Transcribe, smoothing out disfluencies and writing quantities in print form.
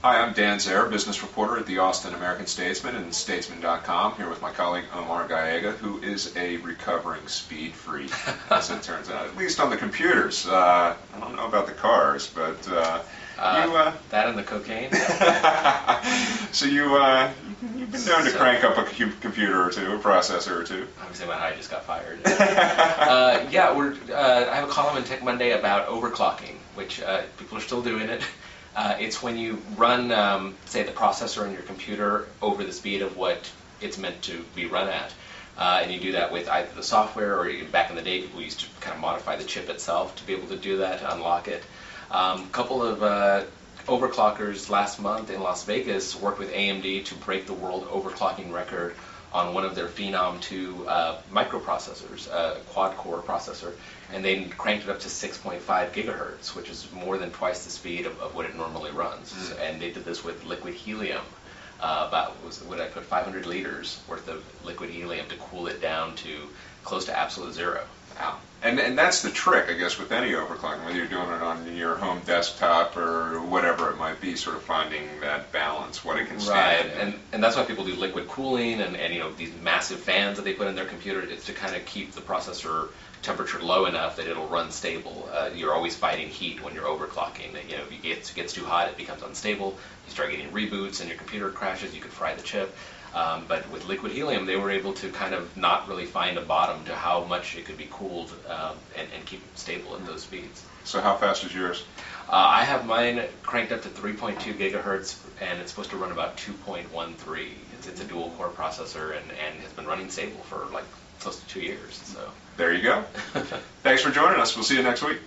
Hi, I'm Dan Zehr, business reporter at the Austin American-Statesman and Statesman.com, here with my colleague Omar Gallaga, who is a recovering speed freak, as it turns out, at least on the computers. I don't know about the cars, but that and the cocaine. So you've been known to crank up a computer or two, a processor or two. Obviously, when I just got fired. I have a column in Tech Monday about overclocking, which people are still doing it. It's when you run, say, the processor in your computer over the speed of what it's meant to be run at. And you do that with either the software or back in the day, people used to kind of modify the chip itself to be able to do that, to unlock it. A couple of overclockers last month in Las Vegas worked with AMD to break the world overclocking record on one of their Phenom 2 microprocessors, a quad-core processor, and they cranked it up to 6.5 gigahertz, which is more than twice the speed of what it normally runs. And they did this with liquid helium, about 500 liters worth of liquid helium to cool it down to close to absolute zero. Wow. And that's the trick, I guess, with any overclocking, whether you're doing it on your home desktop or whatever it might be, sort of finding that balance, what it can stand. Right, and that's why people do liquid cooling and these massive fans that they put in their computer. It's to kind of keep the processor temperature low enough that it'll run stable. You're always fighting heat when you're overclocking. If it gets too hot, it becomes unstable. You start getting reboots and your computer crashes, you could fry the chip. But with liquid helium, they were able to kind of not really find a bottom to how much it could be cooled and keep it stable at those speeds. So how fast is yours? I have mine cranked up to 3.2 gigahertz, and it's supposed to run about 2.13. It's a dual-core processor and has been running stable for like close to 2 years. So there you go. Thanks for joining us. We'll see you next week.